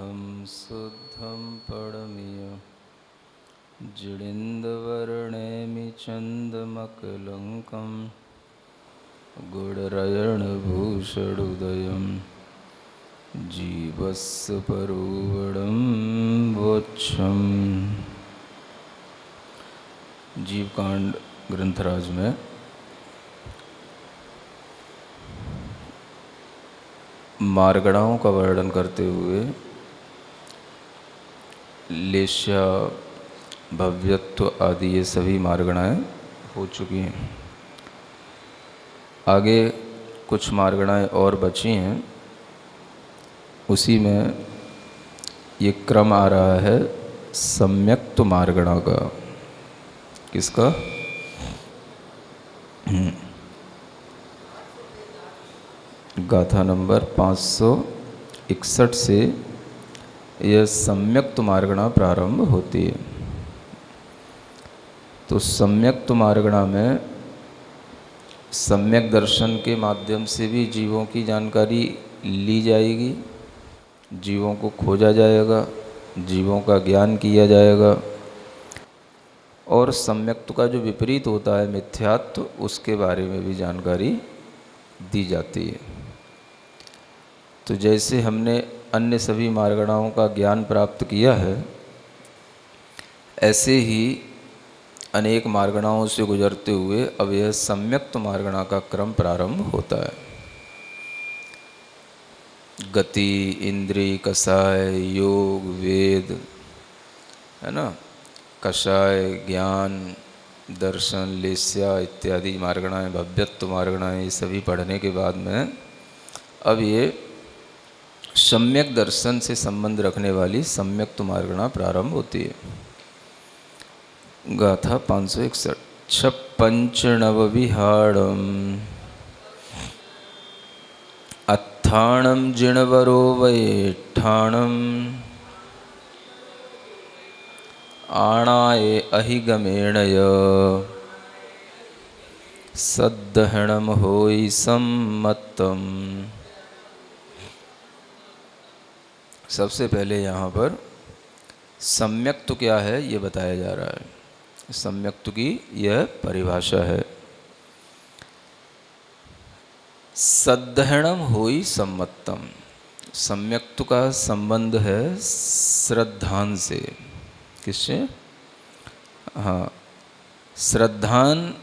शुद्धं शुद्धं पडमिय जिडिन्दवर्णेमि चन्दमकलङ्कं गुडरयणभूषडुदयं जीवस्य परोवडं वोच्छम्। जीवकांड ग्रंथराज में मार्गणाओं का वर्णन करते हुए लेश्या, भव्यत्व आदि ये सभी मार्गणाएं हो चुकी हैं। आगे कुछ मार्गणाएं और बची हैं, उसी में ये क्रम आ रहा है सम्यक्त मार्गणा का। किसका? गाथा नंबर 561 से यह सम्यक्त मार्गणा प्रारंभ होती है। तो सम्यक्त मार्गणा में सम्यक दर्शन के माध्यम से भी जीवों की जानकारी ली जाएगी, जीवों को खोजा जाएगा, जीवों का ज्ञान किया जाएगा, और सम्यक्त का जो विपरीत होता है मिथ्यात्व, उसके बारे में भी जानकारी दी जाती है। तो जैसे हमने अन्य सभी मार्गणाओं का ज्ञान प्राप्त किया है, ऐसे ही अनेक मार्गणाओं से गुजरते हुए अब यह सम्यक्त मार्गणा का क्रम प्रारंभ होता है। गति, इंद्रिय, कषाय, योग, वेद, है ना, कषाय, ज्ञान, दर्शन, लेस्या इत्यादि मार्गणाएं, भव्यत्व मार्गणाएं, ये सभी पढ़ने के बाद में अब ये सम्यक दर्शन से संबंध रखने वाली सम्यक्त मार्गणा प्रारंभ होती है। गाथा 561। छप्पंचनवविहाणम अत्थाणम जिणवरो वैठाणम आणाये अहिगमेणय सद्दहणम होई सम्मतम। सबसे पहले यहाँ पर सम्यक्त क्या है ये बताया जा रहा है। सम्यक्त की यह परिभाषा है। सद्दहणम होई सम्मतम। सम्यक्त का संबंध है श्रद्धान से। किससे? हाँ, श्रद्धान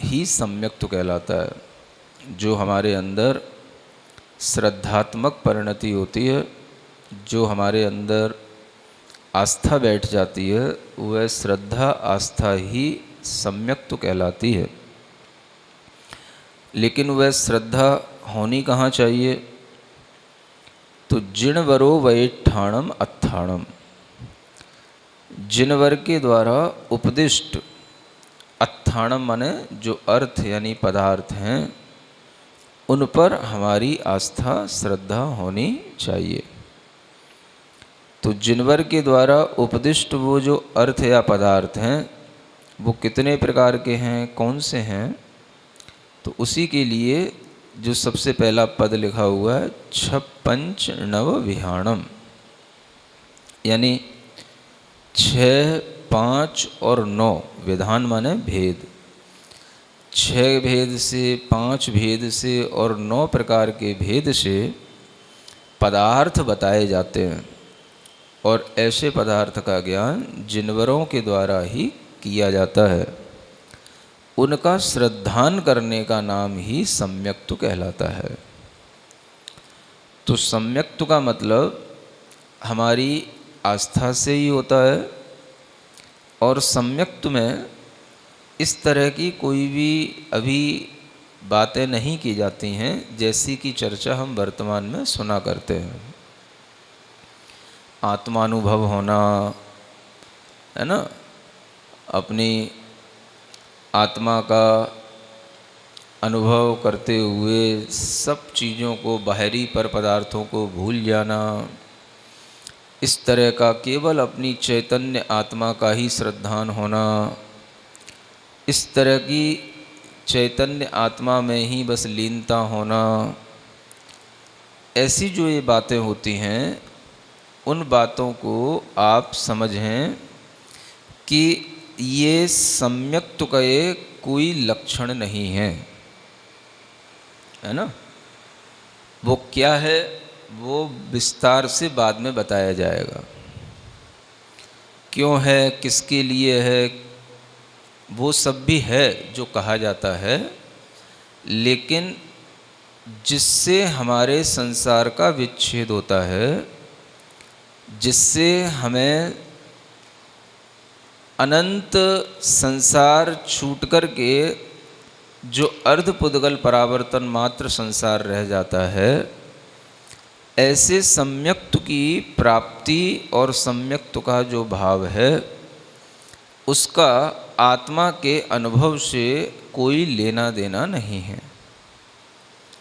ही सम्यक्त कहलाता है। जो हमारे अंदर श्रद्धात्मक परिणति होती है, जो हमारे अंदर आस्था बैठ जाती है, वह श्रद्धा आस्था ही सम्यक्त कहलाती है। लेकिन वह श्रद्धा होनी कहाँ चाहिए? तो जिणवरो वैठाणम अत्थाणम। जिनवर के द्वारा उपदिष्ट, अत्थाणम माने जो अर्थ यानी पदार्थ हैं, उन पर हमारी आस्था श्रद्धा होनी चाहिए। तो जिनवर के द्वारा उपदिष्ट वो जो अर्थ या पदार्थ हैं, वो कितने प्रकार के हैं, कौन से हैं? तो उसी के लिए जो सबसे पहला पद लिखा हुआ है छप्पंच नव विहाणम, यानी 6, 5 और 9 विधान माने भेद। 6 भेद से, 5 भेद से और 9 प्रकार के भेद से पदार्थ बताए जाते हैं। और ऐसे पदार्थ का ज्ञान जिनवरों के द्वारा ही किया जाता है। उनका श्रद्धान करने का नाम ही सम्यक्त कहलाता है। तो सम्यक्त का मतलब हमारी आस्था से ही होता है। और सम्यक्त में इस तरह की कोई भी अभी बातें नहीं की जाती हैं जैसी की चर्चा हम वर्तमान में सुना करते हैं। आत्मानुभव होना, है ना, अपनी आत्मा का अनुभव करते हुए सब चीज़ों को, बाहरी पर पदार्थों को भूल जाना, इस तरह का केवल अपनी चैतन्य आत्मा का ही श्रद्धान होना, इस तरह की चैतन्य आत्मा में ही बस लीनता होना, ऐसी जो ये बातें होती हैं, उन बातों को आप समझें कि ये सम्यक्त्व का कोई लक्षण नहीं है, है ना। वो क्या है वो विस्तार से बाद में बताया जाएगा, क्यों है, किसके लिए है, वो सब भी है जो कहा जाता है। लेकिन जिससे हमारे संसार का विच्छेद होता है, जिससे हमें अनंत संसार छूट कर के जो अर्धपुद्गल परावर्तन मात्र संसार रह जाता है, ऐसे सम्यक्त्व की प्राप्ति और सम्यक्त्व का जो भाव है उसका आत्मा के अनुभव से कोई लेना देना नहीं है,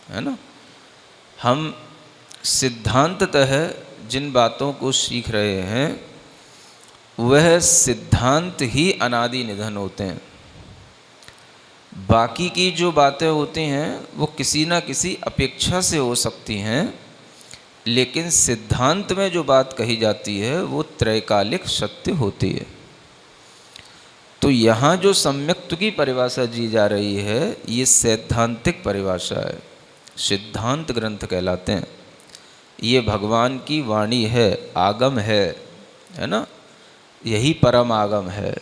है ना। हम सिद्धांततः जिन बातों को सीख रहे हैं वह सिद्धांत ही अनादि निधन होते हैं। बाकी की जो बातें होती हैं वो किसी न किसी अपेक्षा से हो सकती हैं, लेकिन सिद्धांत में जो बात कही जाती है वो त्रैकालिक सत्य होती है। तो यहाँ जो सम्यक्त्व की परिभाषा दी जा रही है ये सैद्धांतिक परिभाषा है, सिद्धांत ग्रंथ कहलाते हैं। ये भगवान की वाणी है, आगम है ना, यही परम आगम है।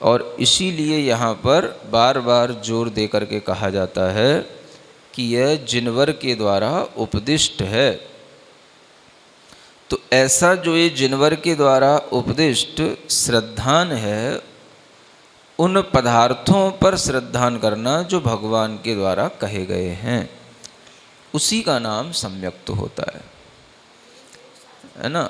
और इसीलिए यहाँ पर बार बार जोर दे करके कहा जाता है कि यह जिनवर के द्वारा उपदिष्ट है। तो ऐसा जो ये जिनवर के द्वारा उपदिष्ट श्रद्धान है, उन पदार्थों पर श्रद्धान करना जो भगवान के द्वारा कहे गए हैं, उसी का नाम सम्यक्त्व होता है ना।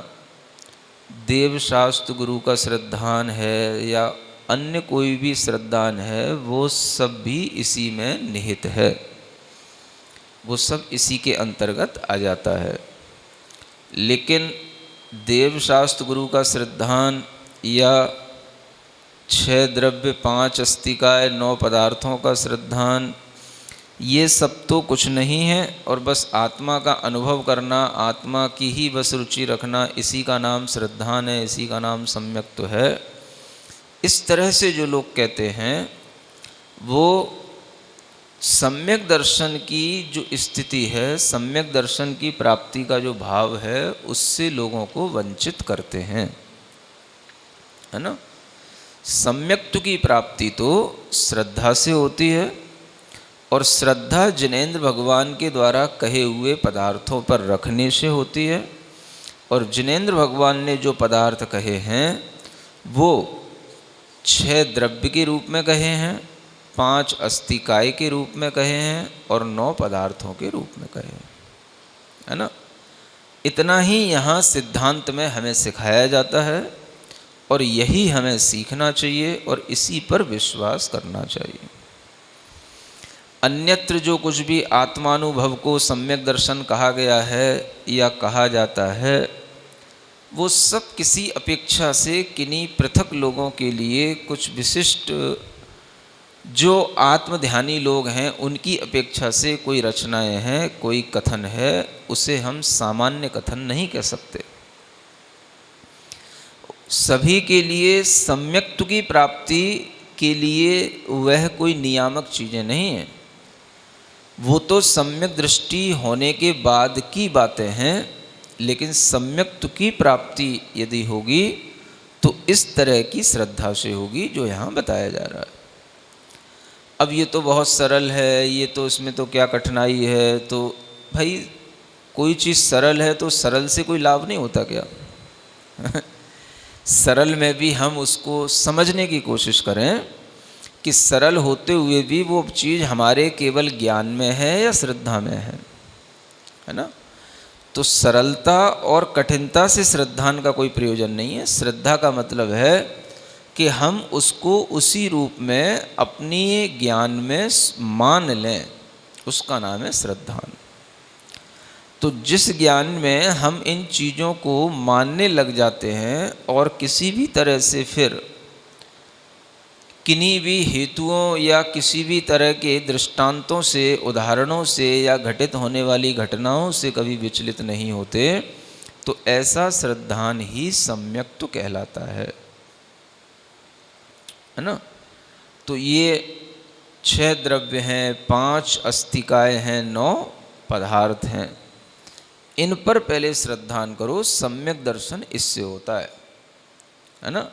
देवशास्त्र गुरु का श्रद्धान है या अन्य कोई भी श्रद्धान है, वो सब भी इसी में निहित है, वो सब इसी के अंतर्गत आ जाता है। लेकिन देवशास्त्र गुरु का श्रद्धान या 6 द्रव्य 5 अस्तिकाय 9 पदार्थों का श्रद्धान, ये सब तो कुछ नहीं है और बस आत्मा का अनुभव करना, आत्मा की ही बस रुचि रखना, इसी का नाम श्रद्धान है, इसी का नाम सम्यक्त्व है। इस तरह से जो लोग कहते हैं वो सम्यक दर्शन की जो स्थिति है, सम्यक दर्शन की प्राप्ति का जो भाव है, उससे लोगों को वंचित करते हैं, है ना। सम्यक्त्व की प्राप्ति तो श्रद्धा से होती है और श्रद्धा जिनेंद्र भगवान के द्वारा कहे हुए पदार्थों पर रखने से होती है। और जिनेंद्र भगवान ने जो पदार्थ कहे हैं वो 6 द्रव्य के रूप में कहे हैं, 5 अस्तिकाय के रूप में कहे हैं और 9 पदार्थों के रूप में कहे हैं, है ना। इतना ही यहाँ सिद्धांत में हमें सिखाया जाता है और यही हमें सीखना चाहिए और इसी पर विश्वास करना चाहिए। अन्यत्र जो कुछ भी आत्मानुभव को सम्यक दर्शन कहा गया है या कहा जाता है, वो सब किसी अपेक्षा से किन्हीं पृथक लोगों के लिए कुछ विशिष्ट जो आत्मध्यानी लोग हैं उनकी अपेक्षा से कोई रचनाएं हैं, कोई कथन है, उसे हम सामान्य कथन नहीं कह सकते। सभी के लिए सम्यक्त्व की प्राप्ति के लिए वह कोई नियामक चीज़ें नहीं हैं, वो तो सम्यक दृष्टि होने के बाद की बातें हैं। लेकिन सम्यक्त्व की प्राप्ति यदि होगी तो इस तरह की श्रद्धा से होगी जो यहाँ बताया जा रहा है। अब ये तो बहुत सरल है, ये तो इसमें तो क्या कठिनाई है। तो भाई कोई चीज़ सरल है तो सरल से कोई लाभ नहीं होता क्या? सरल में भी हम उसको समझने की कोशिश करें कि सरल होते हुए भी वो चीज़ हमारे केवल ज्ञान में है या श्रद्धा में है ना। तो सरलता और कठिनता से श्रद्धान का कोई प्रयोजन नहीं है। श्रद्धा का मतलब है कि हम उसको उसी रूप में अपनी ज्ञान में मान लें, उसका नाम है श्रद्धान। तो जिस ज्ञान में हम इन चीज़ों को मानने लग जाते हैं और किसी भी तरह से फिर किन्हीं भी हेतुओं या किसी भी तरह के दृष्टांतों से, उदाहरणों से या घटित होने वाली घटनाओं से कभी विचलित नहीं होते, तो ऐसा श्रद्धान ही सम्यक तो कहलाता है ना। तो ये 6 द्रव्य हैं, 5 अस्तिकाएँ हैं, 9 पदार्थ हैं, इन पर पहले श्रद्धान करो। सम्यक दर्शन इससे होता है ना।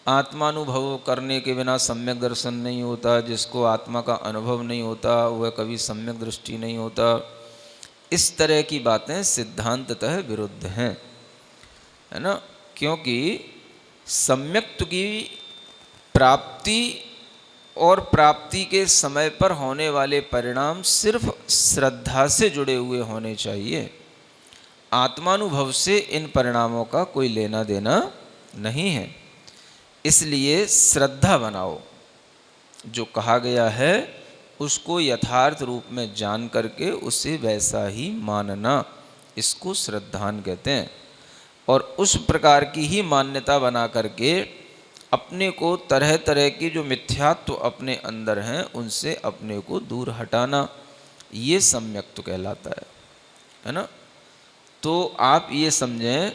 आत्मानुभव करने के बिना सम्यक दर्शन नहीं होता। जिसको आत्मा का अनुभव नहीं होता वह कभी सम्यक दृष्टि नहीं होता। इस तरह की बातें सिद्धांततः विरुद्ध हैं, है ना। क्योंकि सम्यक्त्व की प्राप्ति और प्राप्ति के समय पर होने वाले परिणाम सिर्फ श्रद्धा से जुड़े हुए होने चाहिए। आत्मानुभव से इन परिणामों का कोई लेना देना नहीं है। इसलिए श्रद्धा बनाओ। जो कहा गया है उसको यथार्थ रूप में जान करके उसे वैसा ही मानना, इसको श्रद्धान कहते हैं। और उस प्रकार की ही मान्यता बना करके अपने को तरह तरह की जो मिथ्यात्व अपने अंदर हैं उनसे अपने को दूर हटाना, ये सम्यक्त्व कहलाता है ना। तो आप ये समझें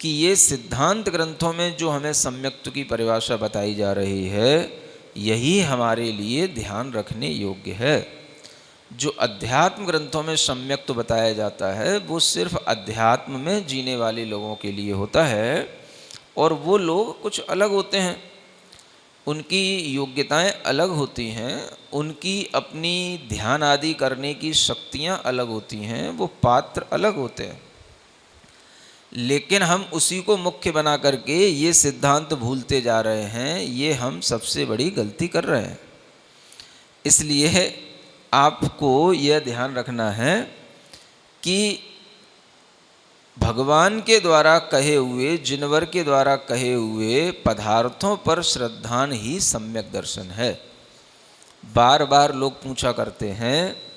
कि ये सिद्धांत ग्रंथों में जो हमें सम्यक्त्व की परिभाषा बताई जा रही है, यही हमारे लिए ध्यान रखने योग्य है। जो अध्यात्म ग्रंथों में सम्यक्त्व बताया जाता है वो सिर्फ अध्यात्म में जीने वाले लोगों के लिए होता है, और वो लोग कुछ अलग होते हैं, उनकी योग्यताएं अलग होती हैं, उनकी अपनी ध्यान आदि करने की शक्तियां अलग होती हैं, वो पात्र अलग होते हैं। लेकिन हम उसी को मुख्य बना करके ये सिद्धांत भूलते जा रहे हैं, ये हम सबसे बड़ी गलती कर रहे हैं। इसलिए आपको यह ध्यान रखना है कि भगवान के द्वारा कहे हुए, जिनवर के द्वारा कहे हुए पदार्थों पर श्रद्धान ही सम्यक दर्शन है। बार बार लोग पूछा करते हैं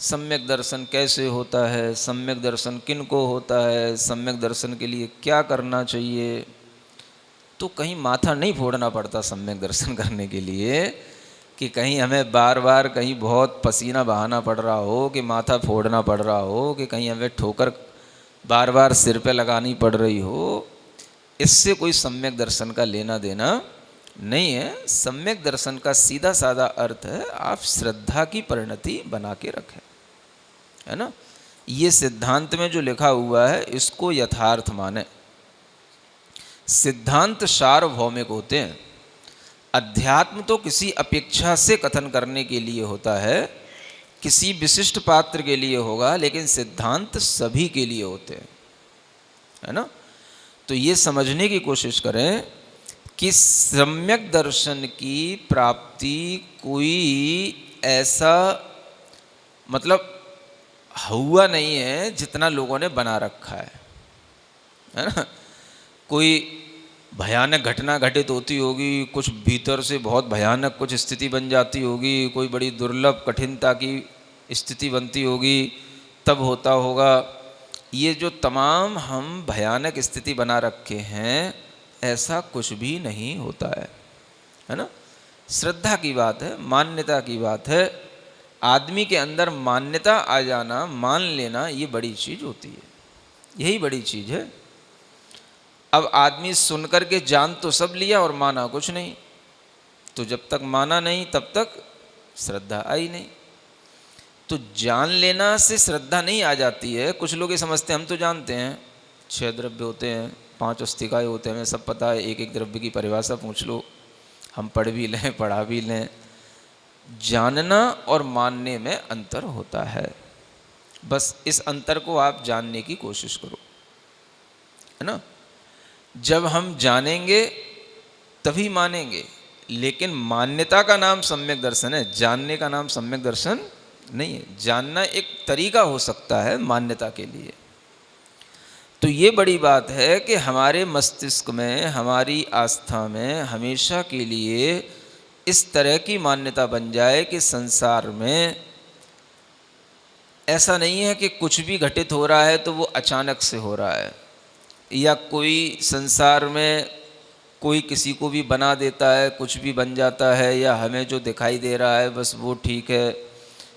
सम्यक दर्शन कैसे होता है, सम्यक दर्शन किन को होता है, सम्यक दर्शन के लिए क्या करना चाहिए। तो कहीं माथा नहीं फोड़ना पड़ता सम्यक दर्शन करने के लिए, कि कहीं हमें बार बार कहीं बहुत पसीना बहाना पड़ रहा हो, कि माथा फोड़ना पड़ रहा हो, कि कहीं हमें ठोकर बार बार सिर पे लगानी पड़ रही हो। इससे कोई सम्यक दर्शन का लेना देना नहीं है। सम्यक दर्शन का सीधा साधा अर्थ है आप श्रद्धा की परिणति बना के रखें, है ना। ये सिद्धांत में जो लिखा हुआ है इसको यथार्थ माने। सिद्धांत सार्वभौमिक होते हैं। अध्यात्म तो किसी अपेक्षा से कथन करने के लिए होता है, किसी विशिष्ट पात्र के लिए होगा, लेकिन सिद्धांत सभी के लिए होते हैं, है ना। तो ये समझने की कोशिश करें कि सम्यक दर्शन की प्राप्ति कोई ऐसा मतलब हुआ नहीं है जितना लोगों ने बना रखा है ना। कोई भयानक घटना घटित होती होगी, कुछ भीतर से बहुत भयानक कुछ स्थिति बन जाती होगी, कोई बड़ी दुर्लभ कठिनता की स्थिति बनती होगी, तब होता होगा। ये जो तमाम हम भयानक स्थिति बना रखे हैं, ऐसा कुछ भी नहीं होता है ना। श्रद्धा की बात है, मान्यता की बात है। आदमी के अंदर मान्यता आ जाना, मान लेना, ये बड़ी चीज़ होती है, यही बड़ी चीज़ है। अब आदमी सुन कर के जान तो सब लिया और माना कुछ नहीं, तो जब तक माना नहीं तब तक श्रद्धा आई नहीं। तो जान लेना से श्रद्धा नहीं आ जाती है। कुछ लोग ये समझते हैं हम तो जानते हैं 6 द्रव्य होते हैं, 5 अस्तिकाएँ होते हैं, हमें सब पता है, एक एक द्रव्य की परिभाषा पूछ लो, हम पढ़ भी लें, पढ़ा भी लें। जानना और मानने में अंतर होता है। बस इस अंतर को आप जानने की कोशिश करो, है ना। जब हम जानेंगे तभी मानेंगे, लेकिन मान्यता का नाम सम्यक दर्शन है, जानने का नाम सम्यक दर्शन नहीं है। जानना एक तरीका हो सकता है मान्यता के लिए। तो ये बड़ी बात है कि हमारे मस्तिष्क में, हमारी आस्था में हमेशा के लिए इस तरह की मान्यता बन जाए कि संसार में ऐसा नहीं है कि कुछ भी घटित हो रहा है तो वो अचानक से हो रहा है, या कोई संसार में कोई किसी को भी बना देता है, कुछ भी बन जाता है, या हमें जो दिखाई दे रहा है बस वो ठीक है,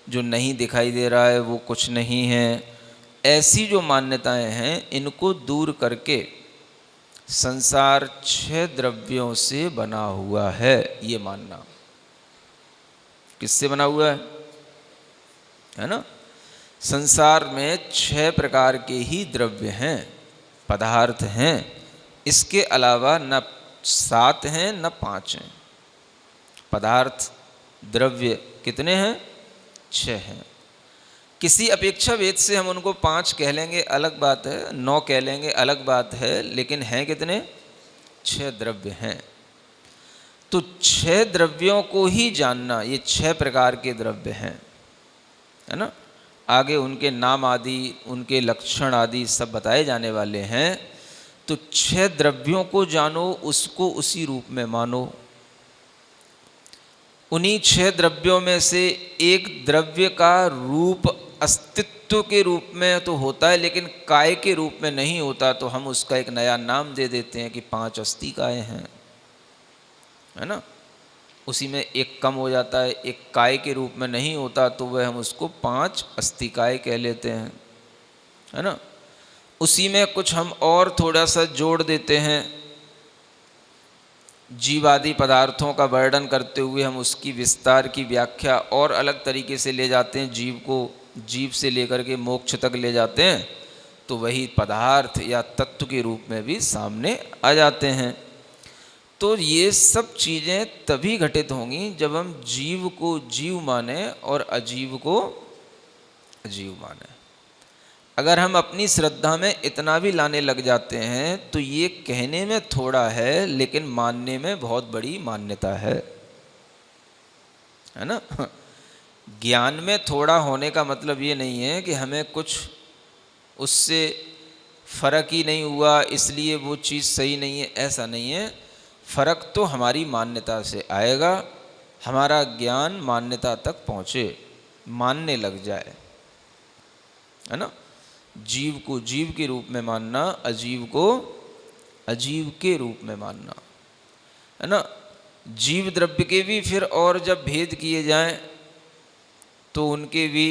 जो नहीं दिखाई दे रहा है वो कुछ नहीं है। ऐसी जो मान्यताएं हैं इनको दूर करके संसार 6 द्रव्यों से बना हुआ है, ये मानना। किससे बना हुआ है ना? संसार में 6 प्रकार के ही द्रव्य हैं, पदार्थ हैं। इसके अलावा न 7 हैं न 5 हैं। पदार्थ द्रव्य कितने हैं? 6 हैं। किसी अपेक्षा वेद से हम उनको 5 कह लेंगे अलग बात है, 9 कह लेंगे अलग बात है, लेकिन हैं कितने? 6 द्रव्य हैं। तो 6 द्रव्यों को ही जानना, ये 6 प्रकार के द्रव्य हैं, है ना? आगे उनके नाम आदि, उनके लक्षण आदि सब बताए जाने वाले हैं। तो 6 द्रव्यों को जानो, उसको उसी रूप में मानो। उन्हीं 6 द्रव्यों में से एक द्रव्य का रूप अस्तित्व के रूप में तो होता है, लेकिन काय के रूप में नहीं होता, तो हम उसका एक नया नाम दे देते हैं कि 5 अस्तिकाएँ हैं, है ना? उसी में एक कम हो जाता है, एक काय के रूप में नहीं होता, तो वह हम उसको 5 अस्तिकाएँ कह लेते हैं, है ना? उसी में कुछ हम और थोड़ा सा जोड़ देते हैं, जीवादि पदार्थों का वर्णन करते हुए हम उसकी विस्तार की व्याख्या और अलग तरीके से ले जाते हैं, जीव को जीव से लेकर के मोक्ष तक ले जाते हैं, तो वही पदार्थ या तत्व के रूप में भी सामने आ जाते हैं। तो ये सब चीज़ें तभी घटित होंगी जब हम जीव को जीव माने और अजीव को अजीव माने। अगर हम अपनी श्रद्धा में इतना भी लाने लग जाते हैं तो ये कहने में थोड़ा है, लेकिन मानने में बहुत बड़ी मान्यता है ना? ज्ञान में थोड़ा होने का मतलब ये नहीं है कि हमें कुछ उससे फर्क ही नहीं हुआ इसलिए वो चीज़ सही नहीं है, ऐसा नहीं है। फर्क तो हमारी मान्यता से आएगा, हमारा ज्ञान मान्यता तक पहुँचे, मानने लग जाए, है ना? जीव को जीव के रूप में मानना, अजीव को अजीव के रूप में मानना, है ना? जीव द्रव्य के भी फिर और जब भेद किए जाएं तो उनके भी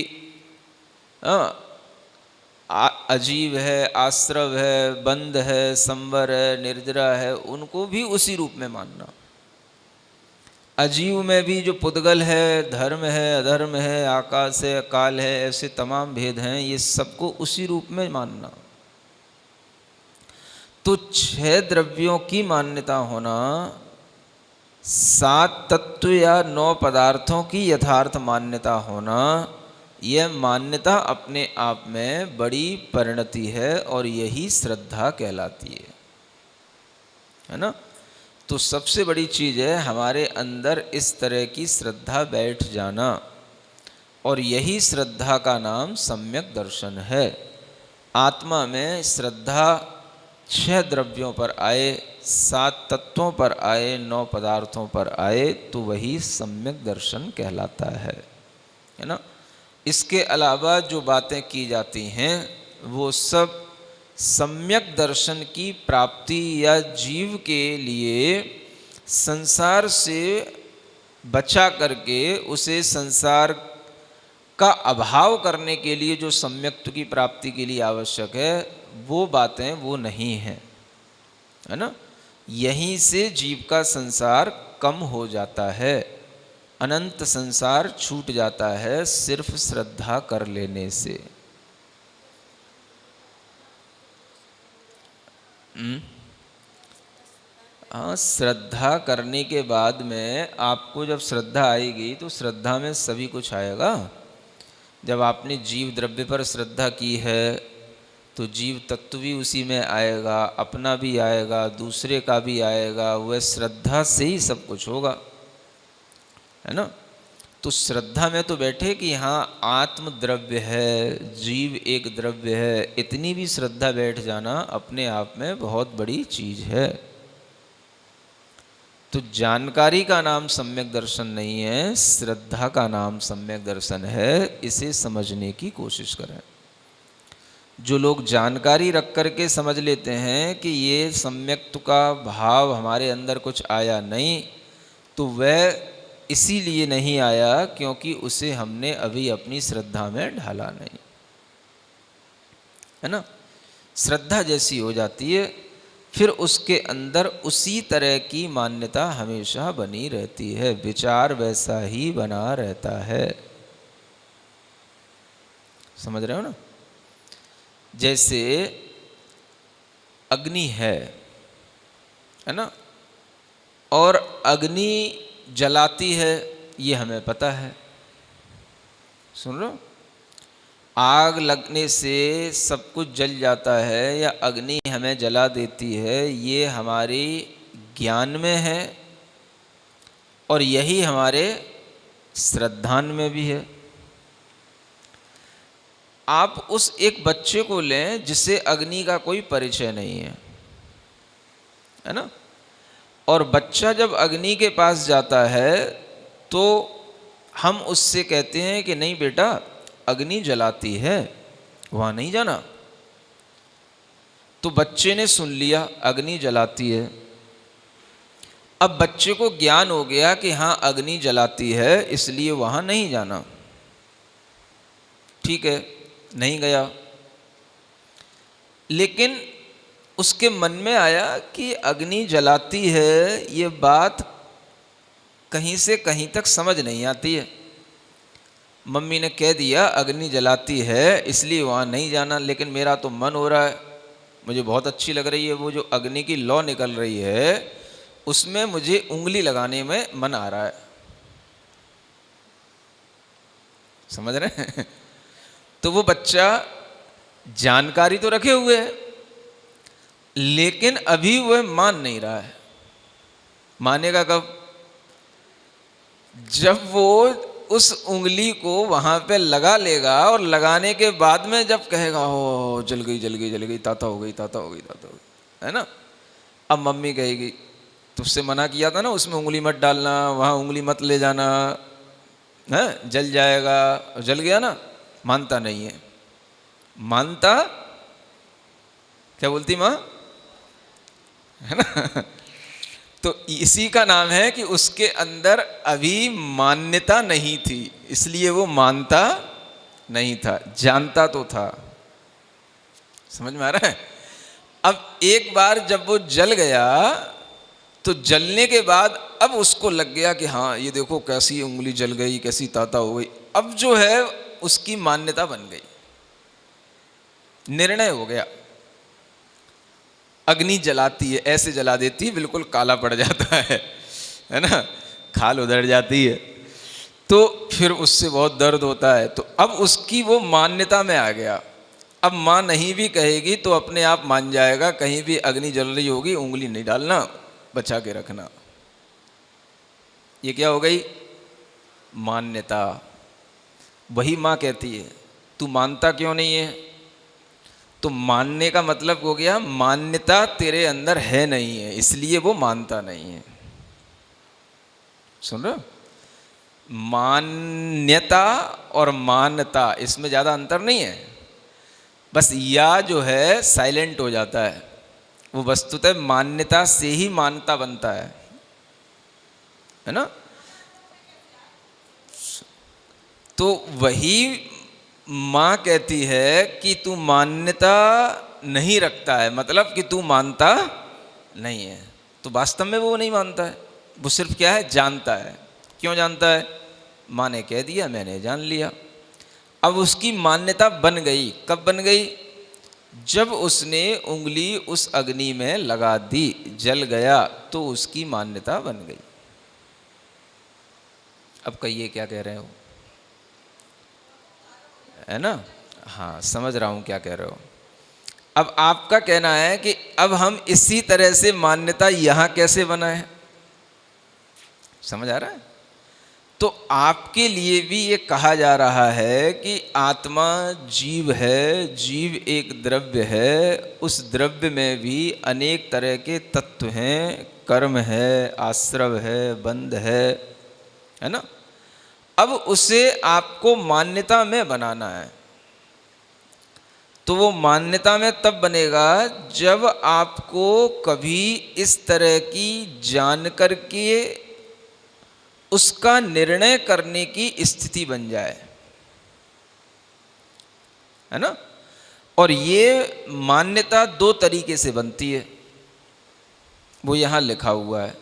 अजीव है, आश्रव है, बंध है, संवर है, निर्जरा है, उनको भी उसी रूप में मानना। अजीव में भी जो पुद्गल है, धर्म है, अधर्म है, आकाश है, काल है, ऐसे तमाम भेद हैं, ये सबको उसी रूप में मानना। तो 6 द्रव्यों की मान्यता होना, 7 तत्व या 9 पदार्थों की यथार्थ मान्यता होना, यह मान्यता अपने आप में बड़ी परिणति है और यही श्रद्धा कहलाती है ना? तो सबसे बड़ी चीज़ है हमारे अंदर इस तरह की श्रद्धा बैठ जाना, और यही श्रद्धा का नाम सम्यक दर्शन है। आत्मा में श्रद्धा 6 द्रव्यों पर आए, 7 तत्वों पर आए, 9 पदार्थों पर आए, तो वही सम्यक दर्शन कहलाता है ना? इसके अलावा जो बातें की जाती हैं वो सब सम्यक दर्शन की प्राप्ति या जीव के लिए संसार से बचा करके उसे संसार का अभाव करने के लिए जो सम्यक्त्व की प्राप्ति के लिए आवश्यक है, वो बातें वो नहीं हैं, है ना? यहीं से जीव का संसार कम हो जाता है, अनंत संसार छूट जाता है सिर्फ श्रद्धा कर लेने से। हाँ, श्रद्धा करने के बाद में आपको जब श्रद्धा आएगी तो श्रद्धा में सभी कुछ आएगा। जब आपने जीव द्रव्य पर श्रद्धा की है तो जीव तत्व भी उसी में आएगा, अपना भी आएगा, दूसरे का भी आएगा, वह श्रद्धा से ही सब कुछ होगा, है ना? तो श्रद्धा में तो बैठे कि हाँ आत्म द्रव्य है, जीव एक द्रव्य है, इतनी भी श्रद्धा बैठ जाना अपने आप में बहुत बड़ी चीज़ है। तो जानकारी का नाम सम्यक दर्शन नहीं है, श्रद्धा का नाम सम्यक दर्शन है। इसे समझने की कोशिश करें। जो लोग जानकारी रख करके समझ लेते हैं कि ये सम्यक्त्व का भाव हमारे अंदर कुछ आया नहीं, तो वह इसीलिए नहीं आया क्योंकि उसे हमने अभी अपनी श्रद्धा में ढाला नहीं। है ना, श्रद्धा जैसी हो जाती है, फिर उसके अंदर उसी तरह की मान्यता हमेशा बनी रहती है, विचार वैसा ही बना रहता है। समझ रहे हो ना? जैसे अग्नि है ना, और अग्नि जलाती है, ये हमें पता है। सुन रहे हो? आग लगने से सब कुछ जल जाता है या अग्नि हमें जला देती है, ये हमारी ज्ञान में है और यही हमारे श्रद्धान में भी है। आप उस एक बच्चे को लें जिसे अग्नि का कोई परिचय नहीं है ना, और बच्चा जब अग्नि के पास जाता है तो हम उससे कहते हैं कि नहीं बेटा, अग्नि जलाती है, वहाँ नहीं जाना। तो बच्चे ने सुन लिया अग्नि जलाती है। अब बच्चे को ज्ञान हो गया कि हाँ अग्नि जलाती है, इसलिए वहाँ नहीं जाना। ठीक है, नहीं गया, लेकिन उसके मन में आया कि अग्नि जलाती है, ये बात कहीं से कहीं तक समझ नहीं आती है। मम्मी ने कह दिया अग्नि जलाती है इसलिए वहाँ नहीं जाना, लेकिन मेरा तो मन हो रहा है, मुझे बहुत अच्छी लग रही है वो जो अग्नि की लौ निकल रही है, उसमें मुझे उंगली लगाने में मन आ रहा है। समझ रहे हैं? तो वो बच्चा जानकारी तो रखे हुए है, लेकिन अभी वह मान नहीं रहा है। मानेगा कब? जब वो उस उंगली को वहां पे लगा लेगा और लगाने के बाद में जब कहेगा ओ जल गई जल गई जल गई, ताता हो गई ताता हो गई ताता हो गई, है ना। अब मम्मी कहेगी तुझसे मना किया था ना, उसमें उंगली मत डालना, वहां उंगली मत ले जाना, है जल जाएगा। जल गया ना, मानता नहीं है। मानता क्या बोलती माँ, है ना। तो इसी का नाम है कि उसके अंदर अभी मान्यता नहीं थी, इसलिए वो मानता नहीं था, जानता तो था। समझ में आ रहा है? अब एक बार जब वो जल गया तो जलने के बाद अब उसको लग गया कि हाँ ये देखो कैसी उंगली जल गई, कैसी ताता हो गई। अब जो है उसकी मान्यता बन गई, निर्णय हो गया। अग्नि जलाती है, ऐसे जला देती है बिल्कुल काला पड़ जाता है ना, खाल उधड़ जाती है, तो फिर उससे बहुत दर्द होता है। तो अब उसकी वो मान्यता में आ गया। अब माँ नहीं भी कहेगी तो अपने आप मान जाएगा, कहीं भी अग्नि जल रही होगी उंगली नहीं डालना, बचा के रखना। ये क्या हो गई? मान्यता। वही माँ कहती है तू मानता क्यों नहीं है? तो मानने का मतलब हो गया मान्यता तेरे अंदर है नहीं है, इसलिए वो मानता नहीं है। सुन रहे हो? मान्यता और मानता इसमें ज़्यादा अंतर नहीं है, बस या जो है साइलेंट हो जाता है। वो वस्तुतः मान्यता से ही मानता बनता है ना। तो वही माँ कहती है कि तू मान्यता नहीं रखता है, मतलब कि तू मानता नहीं है। तो वास्तव में वो नहीं मानता है, वो सिर्फ क्या है, जानता है। क्यों जानता है? माँ ने कह दिया, मैंने जान लिया। अब उसकी मान्यता बन गई। कब बन गई? जब उसने उंगली उस अग्नि में लगा दी, जल गया, तो उसकी मान्यता बन गई। अब कहिए क्या कह रहे हो, है ना। हाँ समझ रहा हूँ क्या कह रहे हो। अब आपका कहना है कि अब हम इसी तरह से मान्यता यहाँ कैसे बनाए, समझ आ रहा है? तो आपके लिए भी ये कहा जा रहा है कि आत्मा जीव है, जीव एक द्रव्य है, उस द्रव्य में भी अनेक तरह के तत्व हैं, कर्म है, आश्रव है, बंध है ना। अब उसे आपको मान्यता में बनाना है। तो वो मान्यता में तब बनेगा जब आपको कभी इस तरह की जान करके उसका निर्णय करने की स्थिति बन जाए, है ना। और ये मान्यता दो तरीके से बनती है, वो यहाँ लिखा हुआ है।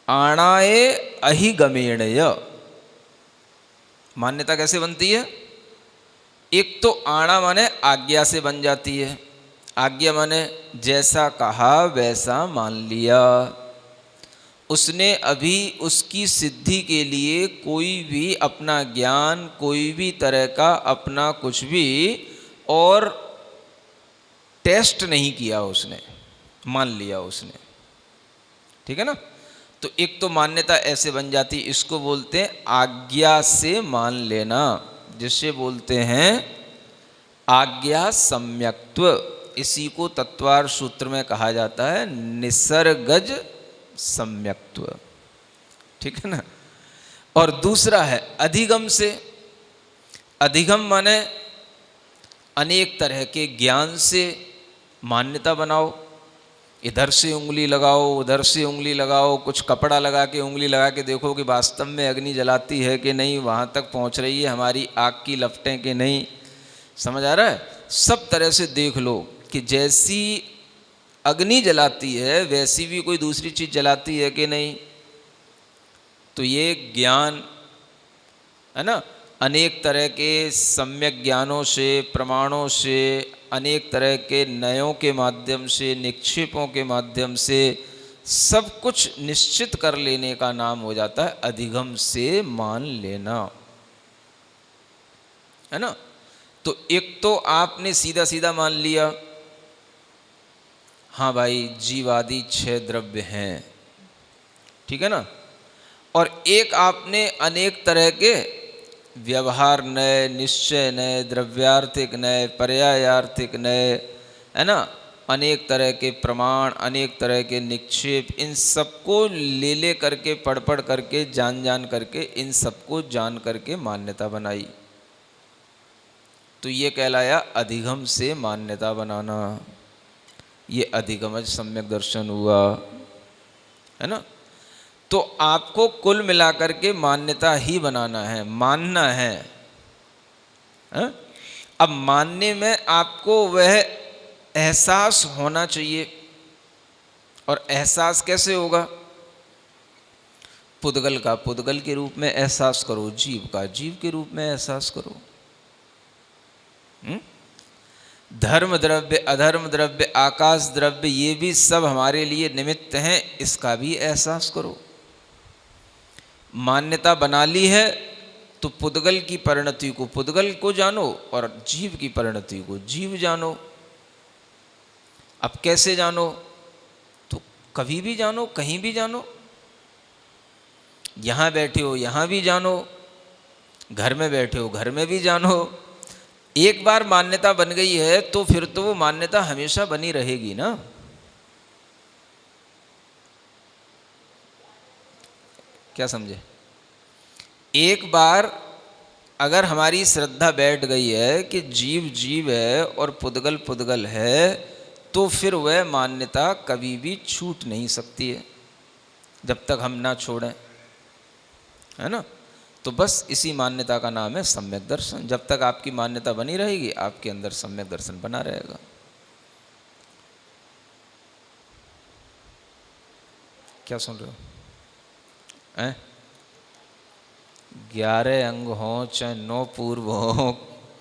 आणाए अहिगमेणय, मान्यता कैसे बनती है? एक तो आणा माने आज्ञा से बन जाती है। आज्ञा माने जैसा कहा वैसा मान लिया। उसने अभी उसकी सिद्धि के लिए कोई भी अपना ज्ञान, कोई भी तरह का अपना कुछ भी और टेस्ट नहीं किया, उसने मान लिया उसने। ठीक है ना? तो एक तो मान्यता ऐसे बन जाती, इसको बोलते हैं आज्ञा से मान लेना, जिसे बोलते हैं आज्ञा सम्यक्त्व। इसी को तत्वार सूत्र में कहा जाता है निसर्गज सम्यक्त्व। ठीक है ना? और दूसरा है अधिगम से। अधिगम माने अनेक तरह के ज्ञान से मान्यता बनाओ। इधर से उंगली लगाओ, उधर से उंगली लगाओ, कुछ कपड़ा लगा के उंगली लगा के देखो कि वास्तव में अग्नि जलाती है कि नहीं, वहाँ तक पहुँच रही है हमारी आग की लपटें कि नहीं। समझ आ रहा है? सब तरह से देख लो कि जैसी अग्नि जलाती है वैसी भी कोई दूसरी चीज़ जलाती है कि नहीं। तो ये ज्ञान है ना, अनेक तरह के सम्यक ज्ञानों से, प्रमाणों से, अनेक तरह के नयों के माध्यम से, निक्षेपों के माध्यम से सब कुछ निश्चित कर लेने का नाम हो जाता है अधिगम से मान लेना। है ना? तो एक तो आपने सीधा सीधा मान लिया, हाँ भाई जीव आदि 6 द्रव्य हैं। ठीक है ना? और एक आपने अनेक तरह के व्यवहार नए, निश्चय नए, द्रव्यार्थिक नए, पर्यायार्थिक नए, है ना, अनेक तरह के प्रमाण, अनेक तरह के निक्षेप, इन सबको ले ले करके, पढ़ पढ़ करके, जान जान करके, इन सबको जान करके मान्यता बनाई। तो ये कहलाया अधिगम से मान्यता बनाना। ये अधिगमज सम्यक दर्शन हुआ। है ना? तो आपको कुल मिलाकर के मान्यता ही बनाना है, मानना है। अब मानने में आपको वह एहसास होना चाहिए। और एहसास कैसे होगा? पुद्गल का पुद्गल के रूप में एहसास करो, जीव का जीव के रूप में एहसास करो। धर्म द्रव्य, अधर्म द्रव्य, आकाश द्रव्य, ये भी सब हमारे लिए निमित्त हैं, इसका भी एहसास करो। मान्यता बना ली है तो पुद्गल की परिणति को पुद्गल को जानो और जीव की परिणति को जीव जानो। अब कैसे जानो? तो कभी भी जानो, कहीं भी जानो। यहाँ बैठे हो यहाँ भी जानो, घर में बैठे हो घर में भी जानो। एक बार मान्यता बन गई है तो फिर तो वो मान्यता हमेशा बनी रहेगी ना। क्या समझे? एक बार अगर हमारी श्रद्धा बैठ गई है कि जीव जीव है और पुद्गल पुद्गल है, तो फिर वह मान्यता कभी भी छूट नहीं सकती है जब तक हम ना छोड़ें। है ना? तो बस इसी मान्यता का नाम है सम्यक दर्शन। जब तक आपकी मान्यता बनी रहेगी, आपके अंदर सम्यक दर्शन बना रहेगा। क्या सुन रहे हो? 11 अंग हो चाहे 9 पूर्व हो,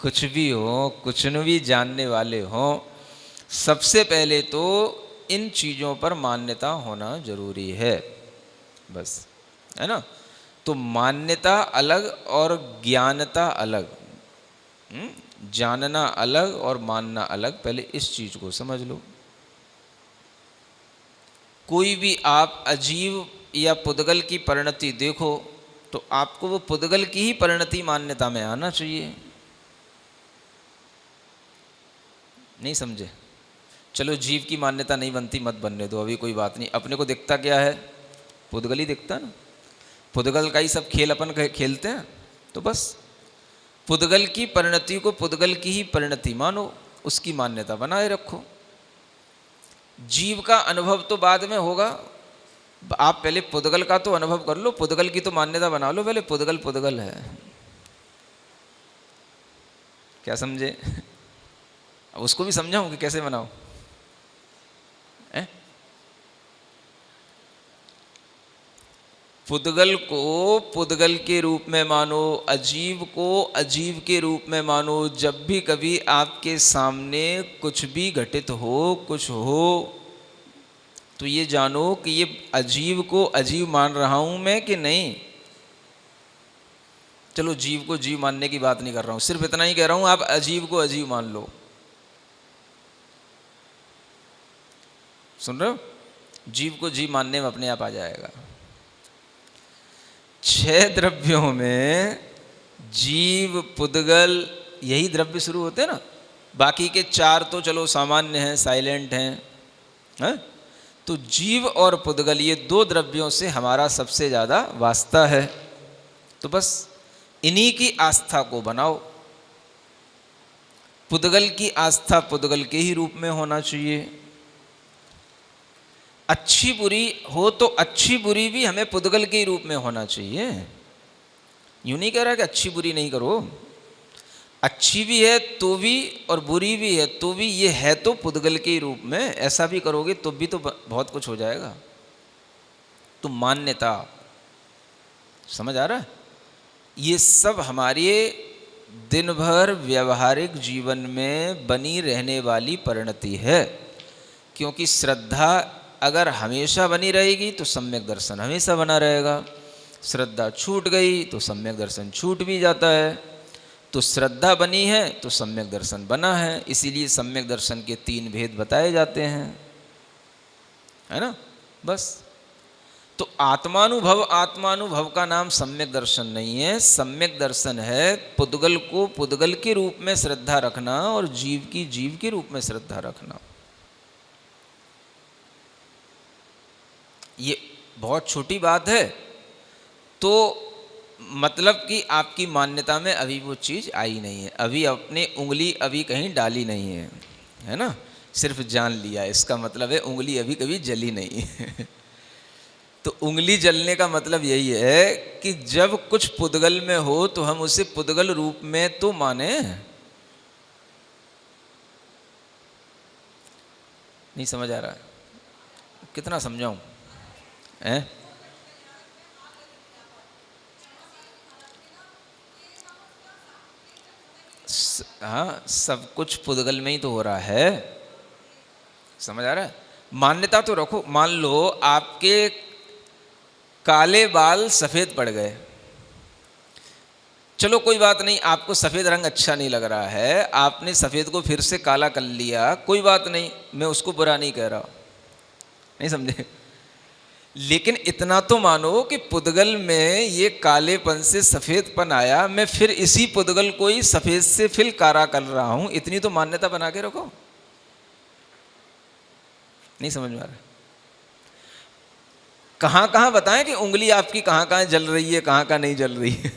कुछ भी हो, कुछ न भी जानने वाले हो, सबसे पहले तो इन चीज़ों पर मान्यता होना जरूरी है। बस, है ना? तो मान्यता अलग और ज्ञानता अलग, जानना अलग और मानना अलग। पहले इस चीज को समझ लो। कोई भी आप अजीव या पुद्गल की परिणति देखो तो आपको वो पुद्गल की ही परिणति मान्यता में आना चाहिए। नहीं समझे? चलो जीव की मान्यता नहीं बनती, मत बनने दो, अभी कोई बात नहीं। अपने को दिखता क्या है? पुद्गल ही दिखता ना। पुद्गल का ही सब खेल अपन खेलते हैं। तो बस पुद्गल की परिणति को पुद्गल की ही परिणति मानो, उसकी मान्यता बनाए रखो। जीव का अनुभव तो बाद में होगा, आप पहले पुद्गल का तो अनुभव कर लो, पुद्गल की तो मान्यता बना लो पहले। पुद्गल पुद्गल है। क्या समझे? उसको भी समझाऊं कि कैसे बनाओ? पुद्गल को पुद्गल के रूप में मानो, अजीव को अजीव के रूप में मानो। जब भी कभी आपके सामने कुछ भी घटित हो, कुछ हो, तो ये जानो कि ये अजीव को अजीव मान रहा हूं मैं कि नहीं। चलो जीव को जीव मानने की बात नहीं कर रहा हूं, सिर्फ इतना ही कह रहा हूं आप अजीव को अजीव मान लो। सुन रहे हो? जीव को जीव मानने में अपने आप आ जाएगा। 6 द्रव्यों में जीव, पुद्गल, यही द्रव्य शुरू होते हैं ना। बाकी के 4 तो चलो सामान्य हैं, साइलेंट हैं, है? तो जीव और पुद्गल ये 2 द्रव्यों से हमारा सबसे ज़्यादा वास्ता है। तो बस इन्हीं की आस्था को बनाओ। पुद्गल की आस्था पुद्गल के ही रूप में होना चाहिए। अच्छी बुरी हो तो अच्छी बुरी भी हमें पुद्गल के ही रूप में होना चाहिए। यूं नहीं कह रहा कि अच्छी बुरी नहीं करो, अच्छी भी है तो भी और बुरी भी है तो भी, ये है तो पुद्गल के ही रूप में। ऐसा भी करोगे तो भी तो बहुत कुछ हो जाएगा। तो मान्यता, समझ आ रहा है? ये सब हमारे दिन भर व्यवहारिक जीवन में बनी रहने वाली परिणति है। क्योंकि श्रद्धा अगर हमेशा बनी रहेगी तो सम्यक दर्शन हमेशा बना रहेगा। श्रद्धा छूट गई तो सम्यक दर्शन छूट भी जाता है। तो श्रद्धा बनी है तो सम्यक दर्शन बना है। इसीलिए सम्यक दर्शन के 3 भेद बताए जाते हैं, है ना? बस। तो आत्मानुभव का नाम सम्यक दर्शन नहीं है। सम्यक दर्शन है पुद्गल को पुद्गल के रूप में श्रद्धा रखना और जीव की जीव के रूप में श्रद्धा रखना। ये बहुत छोटी बात है। तो मतलब कि आपकी मान्यता में अभी वो चीज़ आई नहीं है, अभी अपने उंगली अभी कहीं डाली नहीं है, है ना? सिर्फ जान लिया, इसका मतलब है उंगली अभी कभी जली नहीं है। तो उंगली जलने का मतलब यही है कि जब कुछ पुद्गल में हो तो हम उसे पुद्गल रूप में तो माने। नहीं समझ आ रहा है? कितना समझाऊं? हैं? हाँ, सब कुछ पुद्गल में ही तो हो रहा है। समझ आ रहा है? मान्यता तो रखो। मान लो आपके काले बाल सफेद पड़ गए, चलो कोई बात नहीं, आपको सफेद रंग अच्छा नहीं लग रहा है, आपने सफेद को फिर से काला कर लिया, कोई बात नहीं, मैं उसको बुरा नहीं कह रहा। नहीं समझे? लेकिन इतना तो मानो कि पुद्गल में ये कालेपन से सफेदपन आया, मैं फिर इसी पुद्गल को ही सफेद से फिर काला कर रहा हूं। इतनी तो मान्यता बना के रखो। नहीं समझ में आ रहा? कहां कहां बताएं कि उंगली आपकी कहां कहां जल रही है, कहां कहां नहीं जल रही है।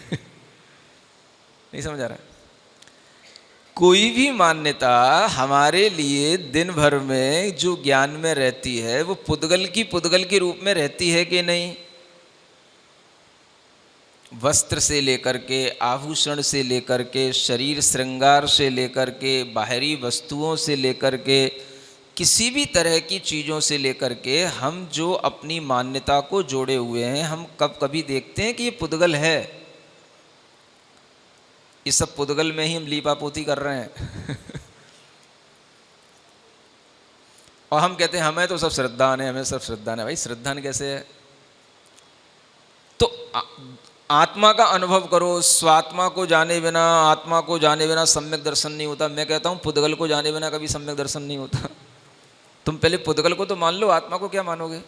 नहीं समझ आ रहा? कोई भी मान्यता हमारे लिए दिन भर में जो ज्ञान में रहती है वो पुद्गल की पुद्गल के रूप में रहती है कि नहीं? वस्त्र से लेकर के, आभूषण से लेकर के, शरीर श्रृंगार से लेकर के, बाहरी वस्तुओं से लेकर के, किसी भी तरह की चीज़ों से लेकर के हम जो अपनी मान्यता को जोड़े हुए हैं, हम कभी देखते हैं कि ये पुद्गल है? ये सब पुद्गल में ही हम लीपापोती कर रहे हैं। और हम कहते हैं हमें तो सब श्रद्धान है, हमें सब श्रद्धान है। भाई श्रद्धान कैसे है? तो आत्मा का अनुभव करो। स्वात्मा को जाने बिना, आत्मा को जाने बिना सम्यक दर्शन नहीं होता। मैं कहता हूं पुद्गल को जाने बिना कभी सम्यक दर्शन नहीं होता। तुम पहले पुद्गल को तो मान लो, आत्मा को क्या मानोगे?